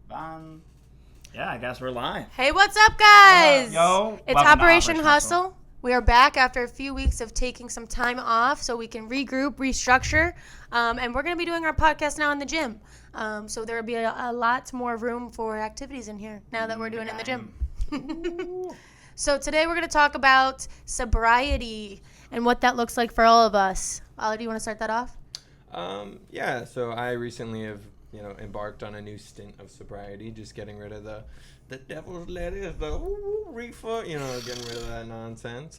Yeah, I guess we're live. Hey, what's up, guys? Yo, it's Operation Hustle. We are back after a few weeks of taking some time off so we can regroup, restructure, and we're going to be doing our podcast now in the gym. So there will be a lot more room for activities in here now that we're doing it in the gym. So today we're going to talk about sobriety and what that looks like for all of us. Ollie, do you want to start that off? Yeah, so I recently have, embarked on a new stint of sobriety, just getting rid of the devil's lettuce, the reefer, getting rid of that nonsense.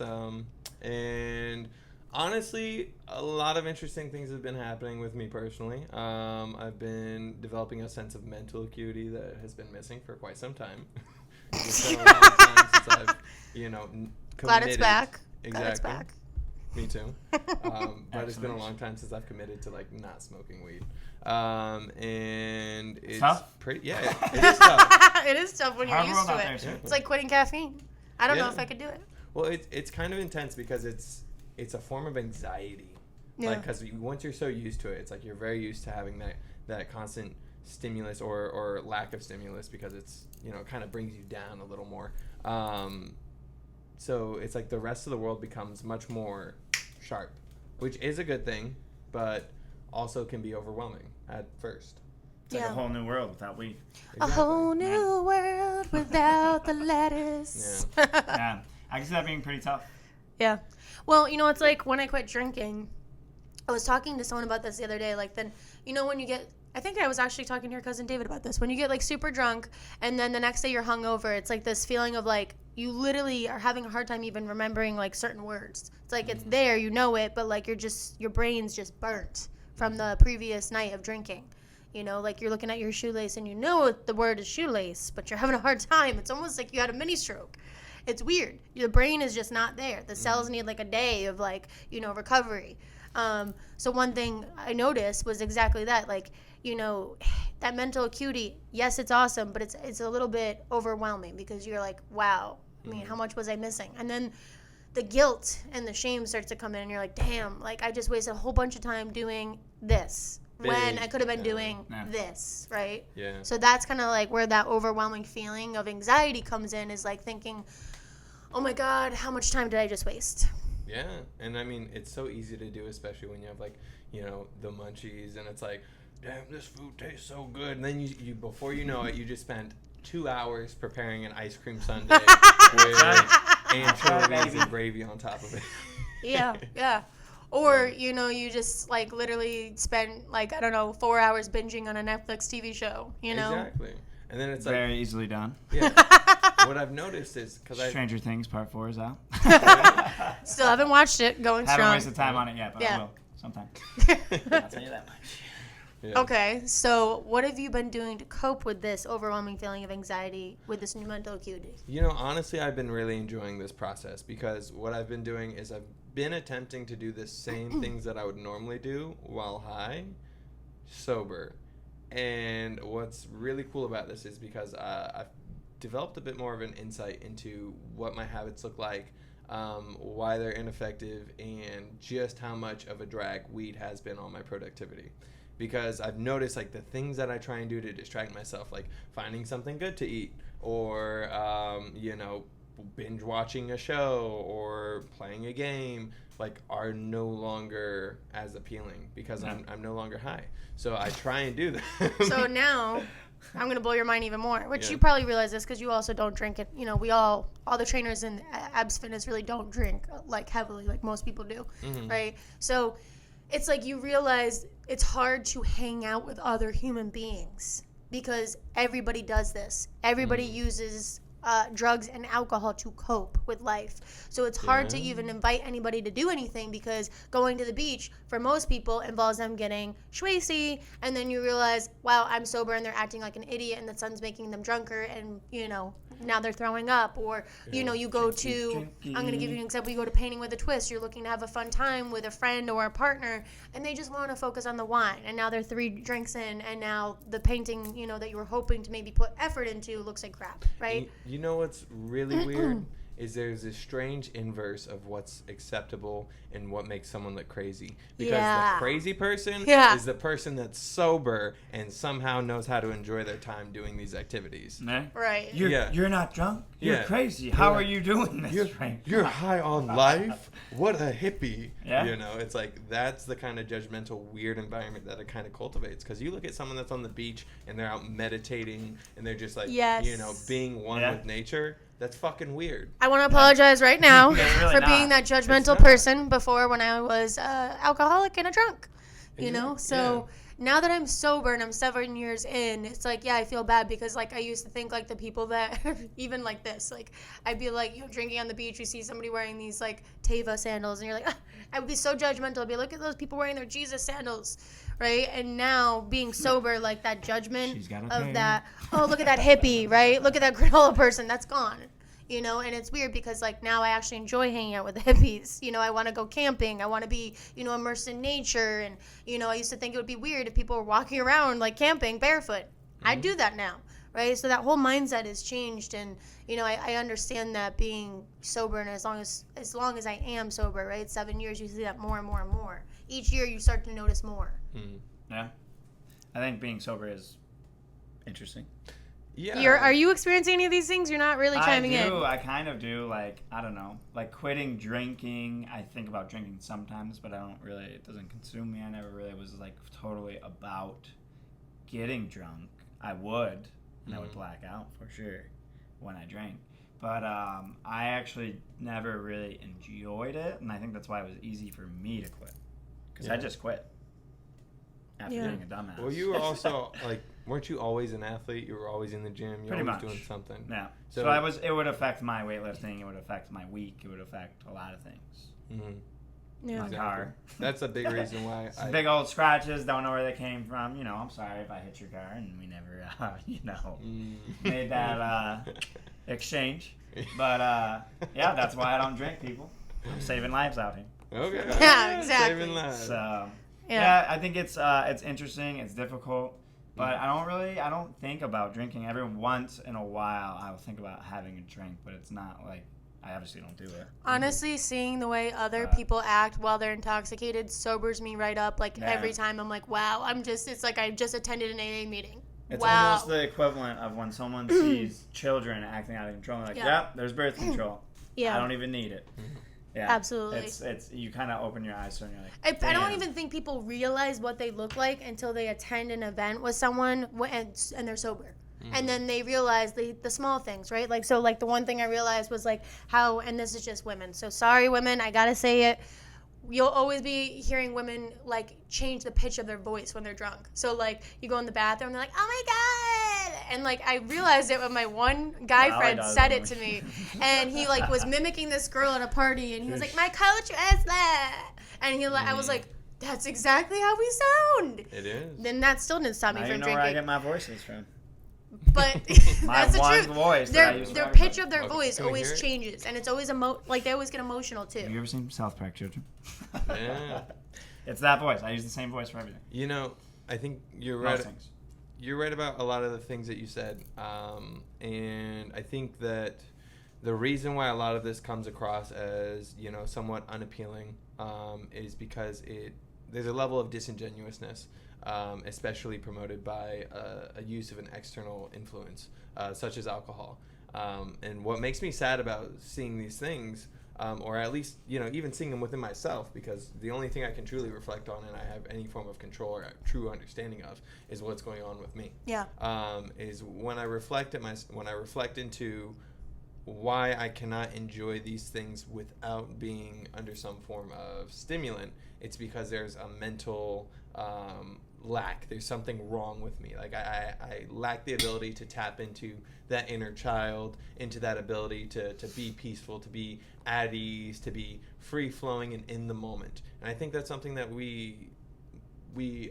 And honestly, a lot of interesting things have been happening with me personally. I've been developing a sense of mental acuity that has been missing for quite some time. It's been a long time since I've, committed. Glad it's back. Exactly. Glad it's back. Me too. But it's been a long time since I've committed to not smoking weed. And it's tough? pretty. Yeah, it is tough. It is tough when you're used to it. It's like quitting caffeine. I don't know if I could do it. Well, it's kind of intense because it's a form of anxiety. Yeah. Because once you're so used to it, it's like you're very used to having that constant stimulus or lack of stimulus because it's it kind of brings you down a little more. So it's like the rest of the world becomes much more sharp, which is a good thing, but also can be overwhelming at first. It's like a whole new world without weed. Exactly. A whole new world without the lettuce. Yeah, I can see that being pretty tough. Yeah. Well, it's like when I quit drinking, I was talking to someone about this the other day. Like then, when you get, I think I was actually talking to your cousin David about this. When you get like super drunk and then the next day you're hungover, it's like this feeling of like you literally are having a hard time even remembering like certain words. It's like it's there, it, but like your brain's just burnt from the previous night of drinking. Like you're looking at your shoelace and the word is shoelace, but you're having a hard time. It's almost like you had a mini stroke. It's weird. The brain is just not there. The cells need like a day of like, recovery. So one thing I noticed was exactly that, like, that mental acuity, yes, it's awesome, but it's a little bit overwhelming because you're like, wow, I mean, how much was I missing? And then the guilt and the shame starts to come in and you're like, damn, like I just wasted a whole bunch of time doing this when I could have been doing this, right? Yeah. So that's kind of like where that overwhelming feeling of anxiety comes in, is like thinking, oh my God, how much time did I just waste? Yeah, and I mean, it's so easy to do, especially when you have like, the munchies, and it's like, damn, this food tastes so good. And then you before you know it, you just spent 2 hours preparing an ice cream sundae with anchovies and gravy on top of it. Yeah. Or, you just, like, literally spend, like, 4 hours binging on a Netflix TV show, Exactly. And then it's very easily done. Yeah. What I've noticed is... Stranger Things Part 4 is out. Still haven't watched it. Going strong. Haven't wasted time on it yet, but I will sometime. I'll tell you that much. Yeah. Okay, so what have you been doing to cope with this overwhelming feeling of anxiety with this new mental acuity? Honestly, I've been really enjoying this process because what I've been doing is I've been attempting to do the same things that I would normally do while high, sober. And what's really cool about this is because I've developed a bit more of an insight into what my habits look like, why they're ineffective, and just how much of a drag weed has been on my productivity. Because I've noticed, like, the things that I try and do to distract myself, like finding something good to eat or, binge watching a show or playing a game, like, are no longer as appealing because I'm no longer high. So I try and do that. So now I'm going to blow your mind even more, which you probably realize this because you also don't drink it. We all the trainers in Abs Fitness really don't drink, like, heavily like most people do, right? So it's like you realize it's hard to hang out with other human beings because everybody does this. Everybody uses drugs and alcohol to cope with life. So it's hard to even invite anybody to do anything because going to the beach for most people involves them getting schwazy, and then you realize, wow, I'm sober and they're acting like an idiot and the sun's making them drunker, and now they're throwing up. Or you go to, I'm going to give you an example, you go to Painting with a Twist, you're looking to have a fun time with a friend or a partner, and they just want to focus on the wine, and now they're 3 drinks in, and now the painting that you were hoping to maybe put effort into looks like crap, right? You know what's really weird is there's this strange inverse of what's acceptable and what makes someone look crazy. Because the crazy person is the person that's sober and somehow knows how to enjoy their time doing these activities. Right. You're not drunk? You're crazy. How are you doing this? You're high on life? What a hippie. Yeah. You know, it's like that's the kind of judgmental, weird environment that it kind of cultivates. Because you look at someone that's on the beach and they're out meditating and they're just like, you know, being one with nature. That's fucking weird. I want to apologize right now for being that judgmental person before when I was alcoholic and a drunk. You know? So now that I'm sober and I'm 7 years in, it's like, I feel bad because, like, I used to think, like, the people that, even like this, like, I'd be, like, you know, drinking on the beach, you see somebody wearing these, like, Teva sandals, and you're like, I would be so judgmental. I'd be, look at those people wearing their Jesus sandals, right? And now, being sober, like, that judgment of that, oh, look at that hippie, right? Look at that granola person, that's gone. You know, and it's weird because, like, now I actually enjoy hanging out with the hippies. You know, I want to go camping. I want to be, you know, immersed in nature. And, you know, I used to think it would be weird if people were walking around, like, camping barefoot. I do that now, right? So that whole mindset has changed. And, you know, I understand that being sober, and as long as I am sober, right, 7 years, you see that more and more and more. Each year you start to notice more. Yeah. I think being sober is interesting. Yeah. Are you experiencing any of these things? You're not really chiming in. I kind of do. Like, I don't know. Like, quitting drinking. I think about drinking sometimes, but I don't really, it doesn't consume me. I never really was, like, totally about getting drunk. I would, and I would black out for sure when I drank. But I actually never really enjoyed it, and I think that's why it was easy for me to quit. Because I just quit after being a dumbass. Well, you were also, like, weren't you always an athlete? You were always in the gym. You were always doing something. Yeah. So it would affect my weightlifting. It would affect my week. It would affect a lot of things. Mm-hmm. Yeah. My car. That's a big reason why. Big old scratches. Don't know where they came from. You know, I'm sorry if I hit your car and we never, made that exchange. But, yeah, that's why I don't drink, people. I'm saving lives out here. Okay. Yeah, exactly. Saving lives. So, yeah, I think it's interesting. It's difficult. But I don't think about drinking. Every once in a while, I'll think about having a drink, but it's not like, I obviously don't do it. Honestly, seeing the way other people act while they're intoxicated sobers me right up. Like, every time I'm like, wow, it's like I just attended an AA meeting. It's almost the equivalent of when someone sees children acting out of control. They're like, there's birth control. I don't even need it. Yeah, absolutely. It's you kind of open your eyes and you're like, I don't even think people realize what they look like until they attend an event with someone and they're sober. And then they realize the small things, right? Like, so, like, the one thing I realized was, like, how, and this is just women. So, sorry, women, I gotta say it. You'll always be hearing women, like, change the pitch of their voice when they're drunk. So, like, you go in the bathroom, they're like, oh, my God. And, like, I realized it when my one guy friend said it to me. And he, like, was mimicking this girl at a party. And he was like, my coach is that. And I was like, that's exactly how we sound. It is. Then that still didn't stop me from drinking. Where I get my voices from. But that's the truth. Voice their pitch of their voice always changes, and it's always like they always get emotional too. Have you ever seen South Park, children? Yeah. It's that voice. I use the same voice for everything. You know, I think you're right. You're right about a lot of the things that you said, and I think that the reason why a lot of this comes across as, you know, somewhat unappealing is because there's a level of disingenuousness. Especially promoted by a use of an external influence, such as alcohol. And what makes me sad about seeing these things, or at least, you know, even seeing them within myself, because the only thing I can truly reflect on and I have any form of control or true understanding of is what's going on with me. Yeah. Is when I reflect into why I cannot enjoy these things without being under some form of stimulant. It's because there's a mental lack. There's something wrong with me. Like I lack the ability to tap into that inner child, into that ability to be peaceful, to be at ease, to be free flowing and in the moment. And I think that's something that we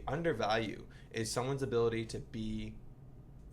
undervalue, is someone's ability to be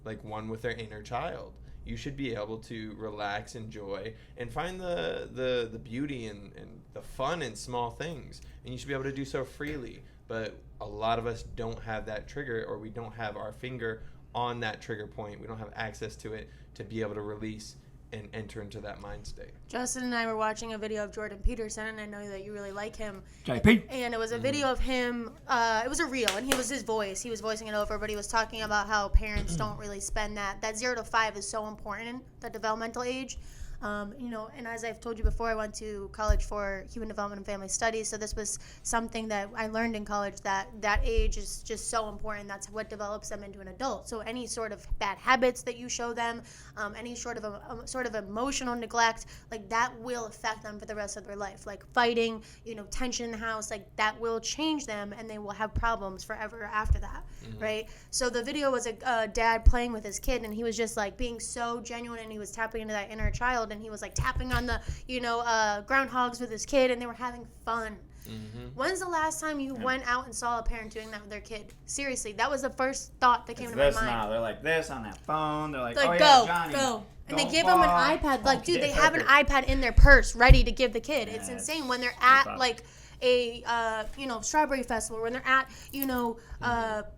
like one with their inner child. You should be able to relax, enjoy, and find the beauty and the fun in small things. And you should be able to do so freely. But a lot of us don't have that trigger, or we don't have our finger on that trigger point. We don't have access to it to be able to release and enter into that mind state. Justin and I were watching a video of Jordan Peterson, and I know that you really like him. JP. And it was a video of him. It was a reel, and he was his voice. He was voicing it over, but he was talking about how parents don't really spend that 0 to 5 is so important, the developmental age. And as I've told you before, I went to college for human development and family studies. So this was something that I learned in college, that age is just so important. That's what develops them into an adult. So any sort of bad habits that you show them, any sort of emotional neglect, like that will affect them for the rest of their life. Like fighting, tension in the house, like that will change them, and they will have problems forever after that, right? So the video was a dad playing with his kid, and he was just like being so genuine, and he was tapping into that inner child. And he was like tapping on the, groundhogs with his kid, and they were having fun. When's the last time you went out and saw a parent doing that with their kid? Seriously, that was the first thought that came to my mind. Now. They're like this on that phone. They're like, go, Johnny, go. And they don't give them an fall. iPad. Like, dude, they have an iPad in their purse ready to give the kid. It's insane when they're at, like, a strawberry festival, when they're at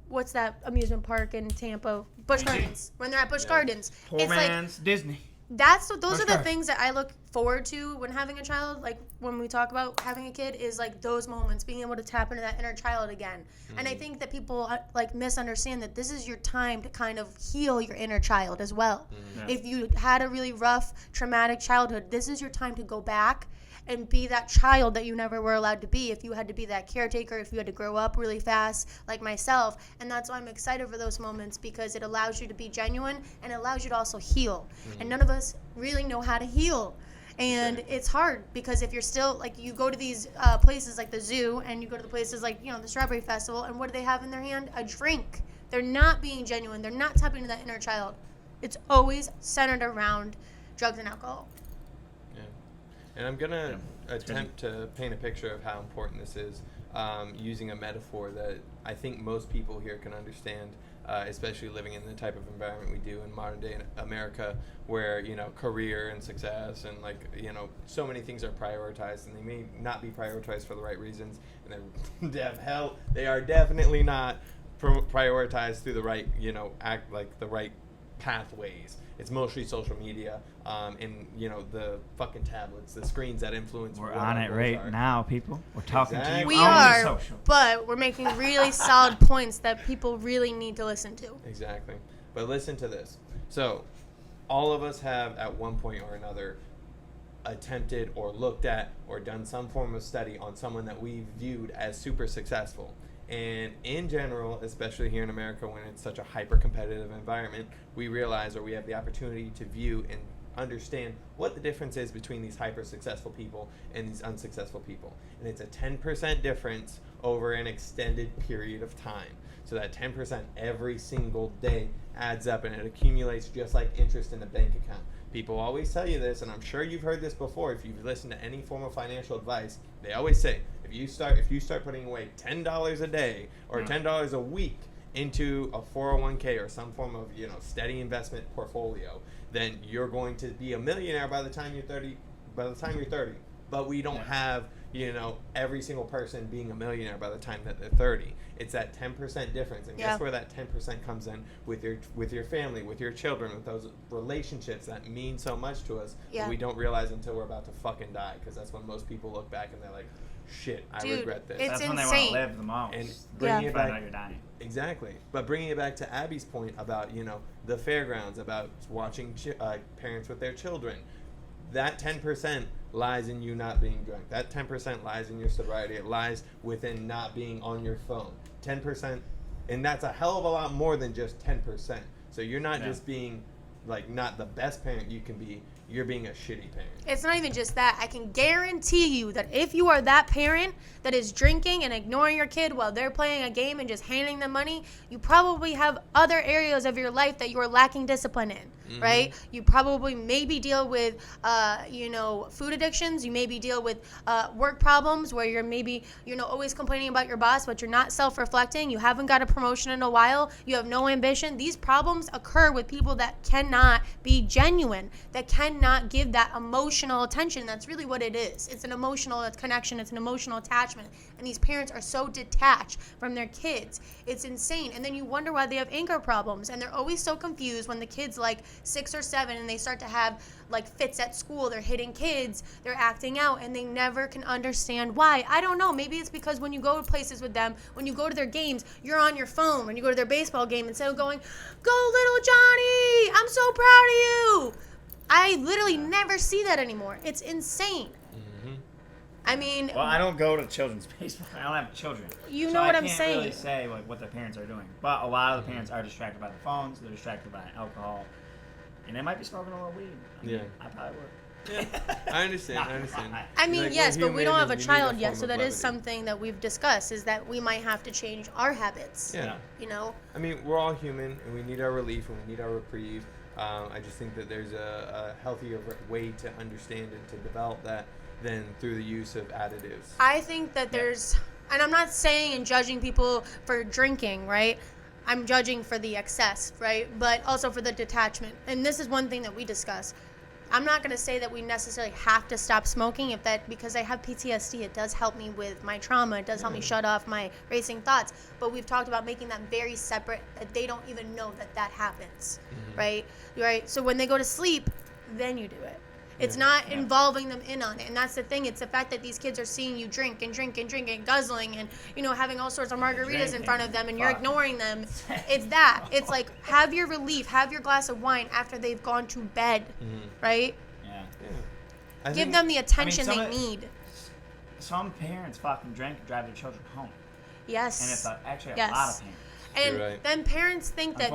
what's that amusement park in Tampa, Busch Gardens, when they're at Busch Gardens. Poor It's man's Disney. Those are the things that I look forward to when having a child. Like when we talk about having a kid, is like those moments, being able to tap into that inner child again. And I think that people misunderstand that this is your time to kind of heal your inner child as well. If you had a really rough, traumatic childhood, this is your time to go back and be that child that you never were allowed to be. If you had to be that caretaker, if you had to grow up really fast like myself. And that's why I'm excited for those moments, because it allows you to be genuine and it allows you to also heal. And none of us really know how to heal. And it's hard, because if you're still, like, you go to these places like the zoo, and you go to the places like, the Strawberry Festival, and what do they have in their hand? A drink. They're not being genuine. They're not tapping into that inner child. It's always centered around drugs and alcohol. And I'm going to attempt to paint a picture of how important this is, using a metaphor that I think most people here can understand, especially living in the type of environment we do in modern day America, where, career and success and, so many things are prioritized, and they may not be prioritized for the right reasons, and they are definitely not prioritized through the right, the right pathways. It's mostly social media, and the fucking tablets, the screens that influence. We're on it right now, people. We're talking to you. We on are, social. but we're making really solid points that people really need to listen to. Exactly, but listen to this. So, all of us have, at one point or another, attempted or looked at or done some form of study on someone that we viewed as super successful. And in general, especially here in America, when it's such a hyper-competitive environment, we realize, or we have the opportunity to view and understand what the difference is between these hyper-successful people and these unsuccessful people. And it's a 10% difference over an extended period of time. So that 10% every single day adds up, and it accumulates just like interest in a bank account. People always tell you this, and I'm sure you've heard this before if you've listened to any form of financial advice. They always say, if you start putting away $10 a day or $10 a week into a 401k or some form of steady investment portfolio, then you're going to be a millionaire by the time you're 30. But we don't have every single person being a millionaire by the time that they're 30. It's that 10% difference, and guess where that 10% comes in? With your family, with your children, with those relationships that mean so much to us. But we don't realize until we're about to fucking die, because that's when most people look back and they're like, shit, I regret this. It's That's insane. when they want to live the most. And bringing it back, out you're dying. Exactly. But bringing it back to Abby's point about the fairgrounds, about watching parents with their children, that 10% lies in you not being drunk. That 10% lies in your sobriety. It lies within not being on your phone. 10%, and that's a hell of a lot more than just 10%. So you're not just being not the best parent you can be. You're being a shitty parent. It's not even just that. I can guarantee you that if you are that parent that is drinking and ignoring your kid while they're playing a game and just handing them money, you probably have other areas of your life that you're lacking discipline in, right? You probably maybe deal with, food addictions. You maybe deal with work problems where you're maybe, always complaining about your boss, but you're not self-reflecting. You haven't got a promotion in a while. You have no ambition. These problems occur with people that cannot be genuine, that cannot cannot give that emotional attention. That's really what it is. It's an emotional connection. It's an emotional attachment. And these parents are so detached from their kids. It's insane. And then you wonder why they have anger problems. And they're always so confused when the kid's like 6 or 7 and they start to have like fits at school. They're hitting kids. They're acting out. And they never can understand why. I don't know. Maybe it's because when you go to places with them, when you go to their games, you're on your phone. When you go to their baseball game, instead of going, "Go little Johnny, I'm so proud of you." I literally never see that anymore. It's insane. Mm-hmm. I mean, Well, I don't go to children's baseball. I don't have children. You so know what I I'm can't saying. really say like what their parents are doing. But a lot of the parents are distracted by the phones. They're distracted by alcohol, and they might be smoking a little weed. Yeah. I probably would. Yeah, I understand. I mean, Like, yes, we're but we human don't have a and we need child form yet, so of that is levity. something that we've discussed, is that we might have to change our habits. Yeah. You know? I mean, we're all human, and we need our relief, and we need our reprieve. I just think that there's a healthier way to understand and to develop that than through the use of additives. I think that there's, and I'm not saying and judging people for drinking, right? I'm judging for the excess, right? But also for the detachment. And this is one thing that we discuss. I'm not going to say that we necessarily have to stop smoking because I have PTSD. It does help me with my trauma. It does help me shut off my racing thoughts. But we've talked about making that very separate, that they don't even know that happens, right? Right. So when they go to sleep, then you do it. It's not involving them in on it. And that's the thing. It's the fact that these kids are seeing you drink and drink and drink and guzzling and, having all sorts of margaritas in front of them and you're ignoring them. It's that. It's like, have your relief, have your glass of wine after they've gone to bed, right? Yeah. Give them the attention they some need. Some parents fucking drink and drive their children home. Yes. And it's actually a Yes. lot of parents. And You're right. then parents think that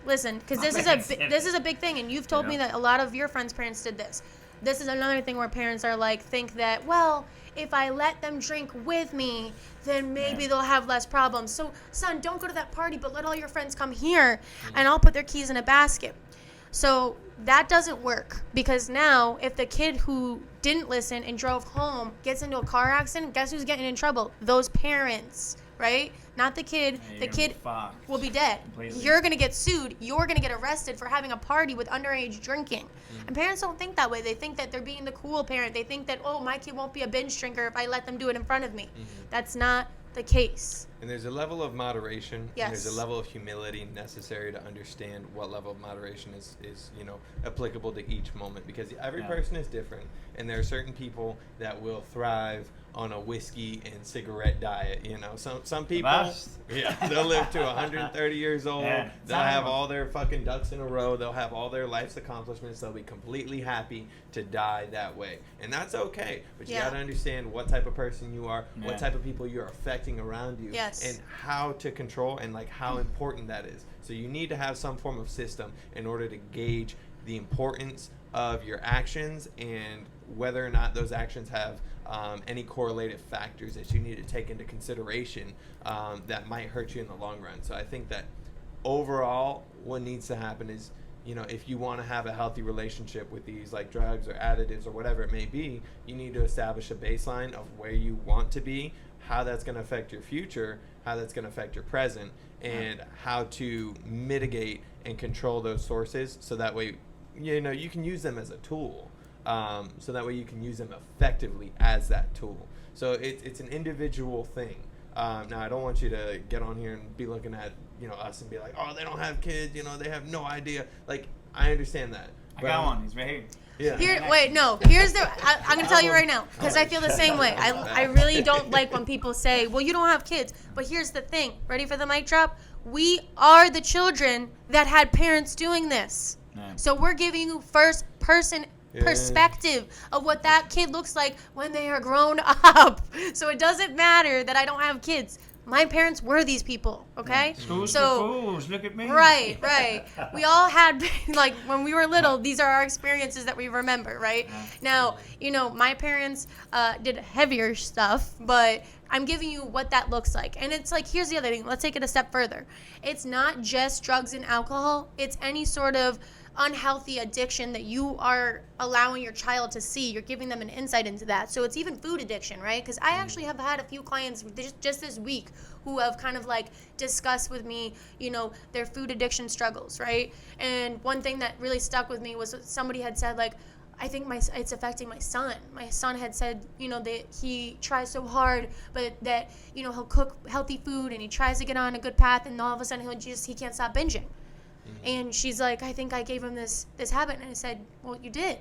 listen, because this is a big thing, and you've told me that a lot of your friends' parents did this. This is another thing where parents are like, think that, well, if I let them drink with me, then maybe they'll have less problems. So, son, don't go to that party, but let all your friends come here, and I'll put their keys in a basket. So that doesn't work, because now if the kid who didn't listen and drove home gets into a car accident, guess who's getting in trouble? Those parents. Right? Not the kid. Yeah, the kid will be dead. Completely. You're going to get sued. You're going to get arrested for having a party with underage drinking. And parents don't think that way. They think that they're being the cool parent. They think that, oh, my kid won't be a binge drinker if I let them do it in front of me. That's not the case. And there's a level of moderation, Yes. and there's a level of humility necessary to understand what level of moderation is applicable to each moment, because every person is different, and there are certain people that will thrive on a whiskey and cigarette diet. Some people, they'll live to 130 years old. Yeah, They'll have all their fucking ducks in a row. They'll have all their life's accomplishments. They'll be completely happy to die that way, and that's okay. But you got to understand what type of person you are, what type of people you're affecting around you, and how to control and like how important that is. So you need to have some form of system in order to gauge the importance of your actions and whether or not those actions have any correlative factors that you need to take into consideration that might hurt you in the long run. So I think that overall what needs to happen is, if you want to have a healthy relationship with these like drugs or additives or whatever it may be, you need to establish a baseline of where you want to be, how that's going to affect your future, how that's going to affect your present, and how to mitigate and control those sources so that way you can use them as a tool. So that way you can use them effectively as that tool. So it's an individual thing. Now, I don't want you to get on here and be looking at us and be like, oh, they don't have kids, they have no idea. Like, I understand that. I got one. He's right here. Yeah. Here's I'm going to tell you right now, because I feel the same way. I really don't like when people say, well, you don't have kids. But here's the thing. Ready for the mic drop? We are the children that had parents doing this. Yeah. So we're giving you first person perspective of what that kid looks like when they are grown up. So it doesn't matter that I don't have kids. My parents were these people, okay? Schools So for fools. Look at me. Right. We all had, like, when we were little, these are our experiences that we remember, right? Now, my parents did heavier stuff, but I'm giving you what that looks like. And it's like, here's the other thing. Let's take it a step further. It's not just drugs and alcohol. It's any sort of unhealthy addiction that you are allowing your child to see. You're giving them an insight into that. So it's even food addiction, right? Because I actually have had a few clients just this week who have kind of like discussed with me, their food addiction struggles, right? And one thing that really stuck with me was somebody had said, like, I think it's affecting my son. My son had said, that he tries so hard, but that, he'll cook healthy food and he tries to get on a good path, and all of a sudden he can't stop binging. And she's like, I think I gave him this habit. And I said, well, you did.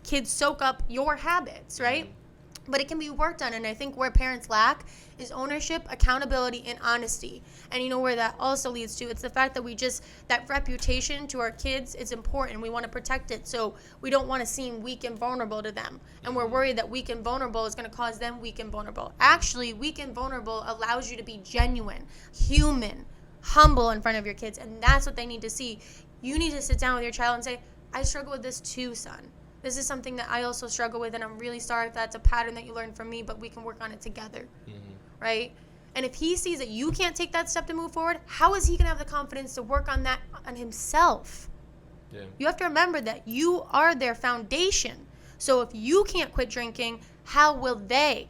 Kids soak up your habits, right? But it can be worked on. And I think where parents lack is ownership, accountability, and honesty. And where that also leads to, it's the fact that that reputation to our kids is important. We want to protect it. So we don't want to seem weak and vulnerable to them. And we're worried that weak and vulnerable is going to cause them weak and vulnerable. Actually, weak and vulnerable allows you to be genuine, human, humble in front of your kids. And that's what they need to see. You need to sit down with your child and say, I struggle with this too, son. This is something that I also struggle with, and I'm really sorry if that's a pattern that you learned from me, but we can work on it together, right? And if he sees that you can't take that step to move forward, how is he going to have the confidence to work on that on himself? Yeah. You have to remember that you are their foundation. So if you can't quit drinking, how will they?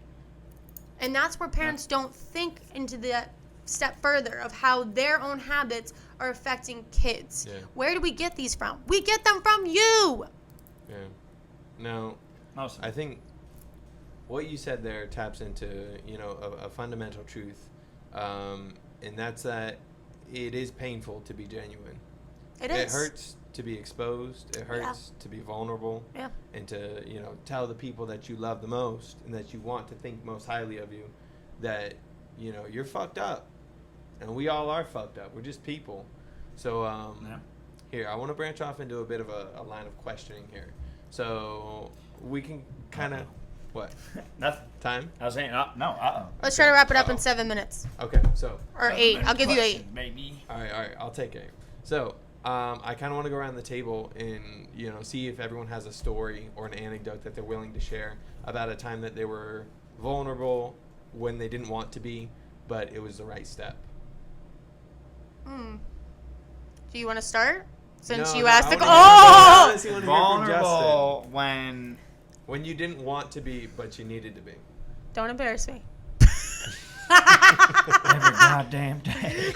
And that's where parents don't think into the step further of how their own habits are affecting kids. Yeah. Where do we get these from? We get them from you. Yeah. No, I think what you said there taps into, a fundamental truth, and that's that it is painful to be genuine. It hurts to be exposed. It hurts to be vulnerable. Yeah. And to, tell the people that you love the most and that you want to think most highly of you that, you're fucked up. And we all are fucked up. We're just people. So, here, I want to branch off into a bit of a line of questioning here. So we can kind of what? Nothing. Time? I was saying no. Let's try to wrap it up in 7 minutes. Okay, so or 8. I'll give you 8. Maybe. All right. I'll take 8. So I kind of want to go around the table and see if everyone has a story or an anecdote that they're willing to share about a time that they were vulnerable when they didn't want to be, but it was the right step. Do you want to start? Since you asked the vulnerable when you didn't want to be, but you needed to be. Don't embarrass me. Every goddamn day.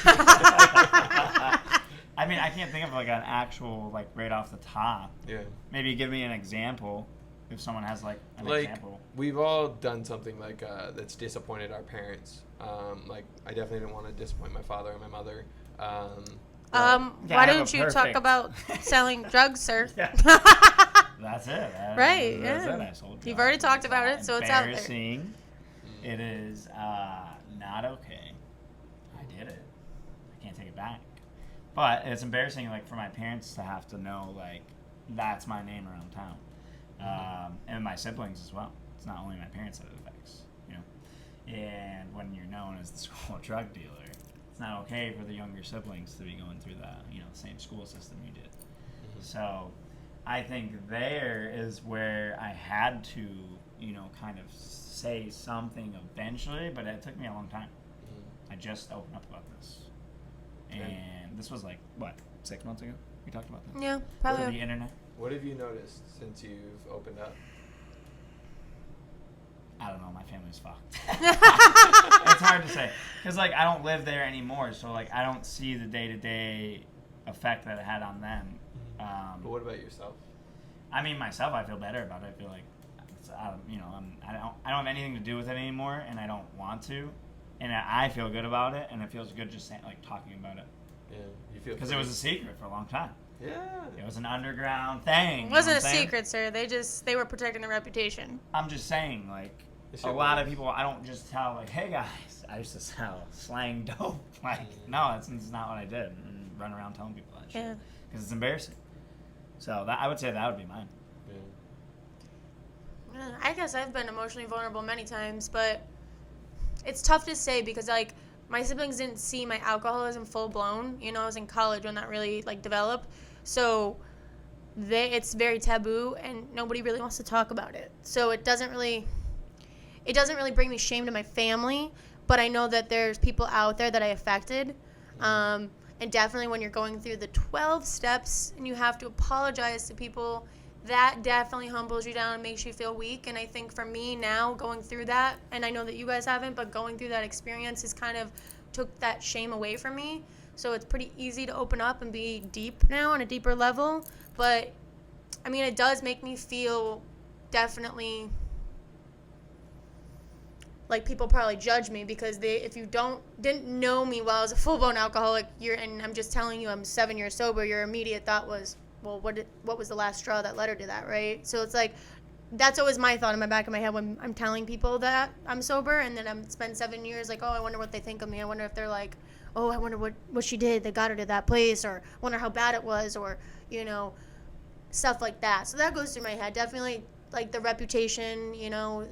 I mean, I can't think of like an actual right off the top. Yeah. Maybe give me an example if someone has an example. We've all done something that's disappointed our parents. I definitely didn't want to disappoint my father and my mother. Why don't you talk about selling drugs, sir? Yeah. That's it. Right, that's yeah. it. I sold drugs. You've already talked about it, so it's out there. Embarrassing. It is not okay. I did it. I can't take it back. But it's embarrassing, for my parents to have to know, that's my name around town. And my siblings as well. It's not only my parents that it affects, And when you're known as the school drug dealer, it's not okay for the younger siblings to be going through the same school system you did. So I think there is where I had to kind of say something eventually, but it took me a long time. I just opened up about this, and this was 6 months ago we talked about this. Yeah, probably. On the internet. What have you noticed since you've opened up? I don't know. My family's fucked. It's hard to say because I don't live there anymore, so I don't see the day-to-day effect that it had on them. But what about yourself? I mean, myself, I feel better about it. I feel like I don't have anything to do with it anymore, and I don't want to, and I feel good about it, and it feels good just saying, talking about it. Yeah, you feel because it was a secret for a long time. Yeah, it was an underground thing. It wasn't a secret, sir. They were protecting their reputation. I'm just saying, a lot of people, I don't just tell, hey guys, I used to sell slang dope. No, that's not what I did. And run around telling people that shit. Because it's embarrassing. So I would say that would be mine. Yeah. I guess I've been emotionally vulnerable many times, but it's tough to say because, my siblings didn't see my alcoholism full blown. I was in college when that really, developed. So it's very taboo, and nobody really wants to talk about it. So it doesn't really bring me shame to my family, but I know that there's people out there that I affected. And definitely when you're going through the 12 steps and you have to apologize to people, that definitely humbles you down and makes you feel weak. And I think for me now, going through that, and I know that you guys haven't, but going through that experience has kind of took that shame away from me. So it's pretty easy to open up and be deep now on a deeper level. But, I mean, it does make me feel definitely like people probably judge me because if you didn't know me while I was a full-blown alcoholic, and I'm just telling you I'm 7 years sober, your immediate thought was, well, what was the last straw that led her to that, right? So it's like, that's always my thought in my back of my head when I'm telling people that I'm sober, and then I'm spend 7 years like, oh, I wonder what they think of me. I wonder if they're like, oh, I wonder what she did that got her to that place, or wonder how bad it was, or, you know, stuff like that. So that goes through my head. Definitely, like, the reputation, you know,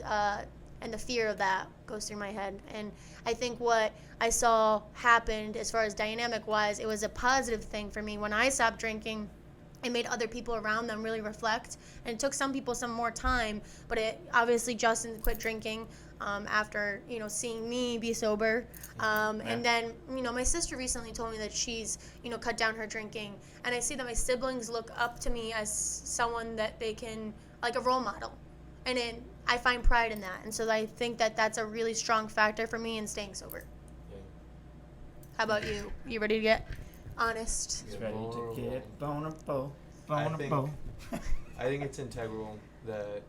and the fear of that goes through my head. And I think what I saw happened as far as dynamic-wise, it was a positive thing for me. When I stopped drinking, it made other people around them really reflect. And it took some people some more time, but obviously Justin quit drinking after, you know, seeing me be sober. And then, you know, my sister recently told me that she's, you know, cut down her drinking. And I see that my siblings look up to me as someone that they can, like a role model. And I find pride in that. And so I think that that's a really strong factor for me in staying sober. Yeah. How about you? You ready to get honest? It's ready to get vulnerable. I think it's integral that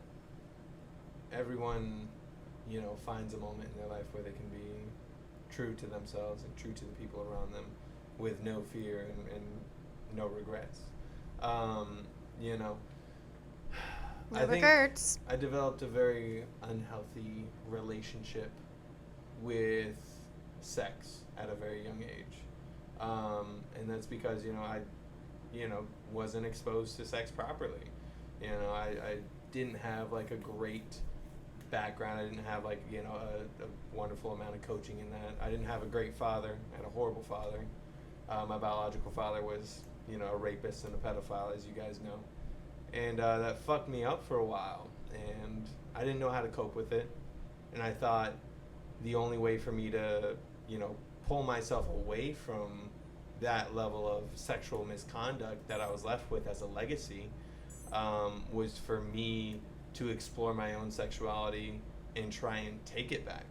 everyone, you know, finds a moment in their life where they can be true to themselves and true to the people around them with no fear and no regrets. You know, No regrets. I developed a very unhealthy relationship with sex at a very young age. And that's because, you know, I wasn't exposed to sex properly. You know, I didn't have, like, a great background. I didn't have, like, you know, a wonderful amount of coaching in that. I didn't have a great father. I had a horrible father. My biological father was, you know, a rapist and a pedophile, as you guys know. And that fucked me up for a while. And I didn't know how to cope with it. And I thought the only way for me to, you know, pull myself away from that level of sexual misconduct that I was left with as a legacy was for me to explore my own sexuality and try and take it back.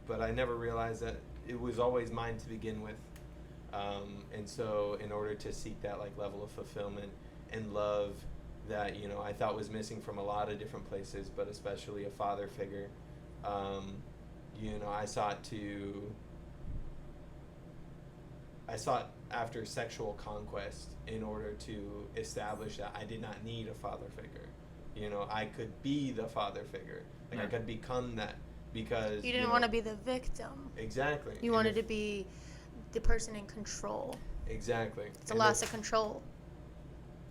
But I never realized that it was always mine to begin with. And so in order to seek that, like, level of fulfillment and love that, you know, I thought was missing from a lot of different places, but especially a father figure, you know, I sought after sexual conquest in order to establish that I did not need a father figure. You know, I could be the father figure. Like, I could become that because... You didn't want to be the victim. Exactly. You wanted to be the person in control. Exactly. It's a loss of control.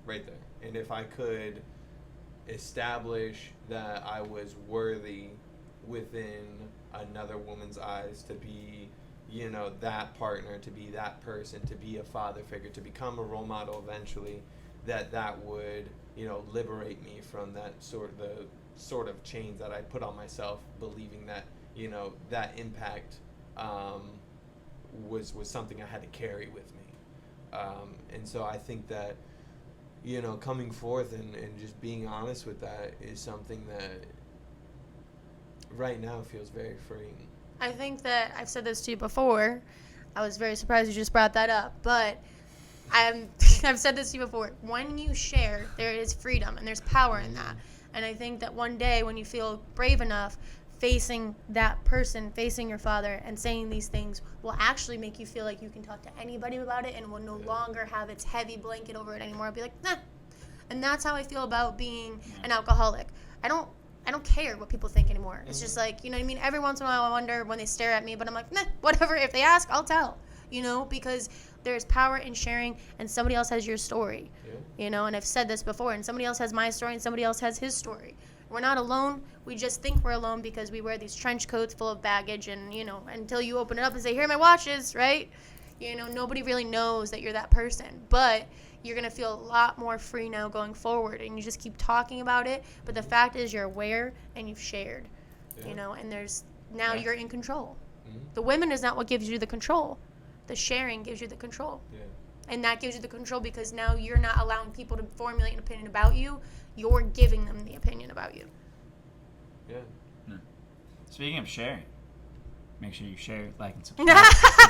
Right there. And if I could establish that I was worthy within another woman's eyes to be, you know, that partner, to be that person, to be a father figure, to become a role model eventually, that would, you know, liberate me from that sort of chains that I put on myself, believing that, you know, that impact was something I had to carry with me. And so I think that, you know, coming forth and just being honest with that is something that right now feels very freeing. I think that I've said this to you before. I was very surprised you just brought that up, but I've said this to you before. When you share, there is freedom and there's power in that. And I think that one day when you feel brave enough, facing that person, facing your father, and saying these things will actually make you feel like you can talk to anybody about it and will no longer have its heavy blanket over it anymore. I'll be like, nah. And that's how I feel about being an alcoholic. I don't care what people think anymore. It's just like, you know what I mean? Every once in a while I wonder when they stare at me, but I'm like, nah, whatever. If they ask, I'll tell, you know, because there's power in sharing and somebody else has your story, you know, and I've said this before, and somebody else has my story and somebody else has his story. We're not alone. We just think we're alone because we wear these trench coats full of baggage, and, you know, until you open it up and say, here are my watches, right? You know, nobody really knows that you're that person, but you're going to feel a lot more free now going forward, and you just keep talking about it. But the fact is you're aware and you've shared, you know, and there's now you're in control. The women is not what gives you the control. The sharing gives you the control. Yeah. And that gives you the control because now you're not allowing people to formulate an opinion about you. You're giving them the opinion about you. Yeah. Speaking of sharing, make sure you share, like, and subscribe.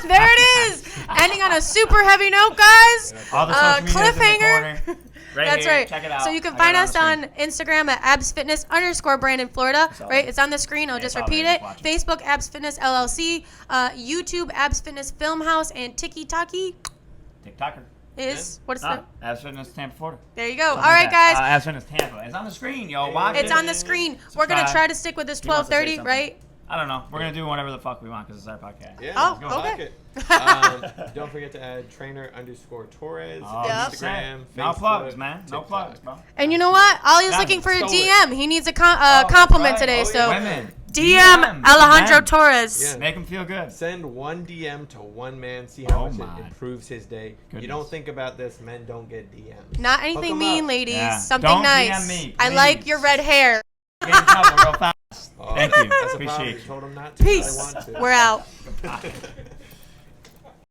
There it is. Ending on a super heavy note, guys. All the social medias in the Cliffhanger. corner. Right That's here. right. Check it out. So you can I find got us it on the Instagram at absfitness_Brandon Florida. It's all Right? there. It's on the screen. I'll Yeah, just it's all repeat there. it. Just watch Facebook Abs Fitness LLC. YouTube Abs Fitness Filmhouse and TikTok screen. TikToker. is what's the? Abs Fitness Tampa, Florida. There you go. Something All right, like that. guys. Abs Fitness Tampa. It's on the screen, yo. Watch it. It's on the screen. We're gonna try to stick with this He wants to say 12:30, something. right? I don't know. We're going to do whatever the fuck we want because it's our podcast. Yeah. Oh, go fuck okay. it. Don't forget to add trainer_Torres. Oh, Yep. Instagram, No Facebook, plugs, man. No TikTok. plugs, bro. And you know what? Ollie's Yeah, looking for a stole DM. He needs a Oh, compliment right. today, Oh, so yeah. Women. DM Alejandro men. Torres. Yeah. Make him feel good. Send one DM to one man. See how Oh much my it improves his day. goodness. You don't think about this. Men don't get DMs. Not Hook anything 'em mean, up. ladies. Yeah. Something Don't nice. DM me, I like please. your red hair. Get in trouble real fast. Oh, Thank you. That's a problem. Appreciate You you. told him not to. Peace. I want to. We're out. Goodbye.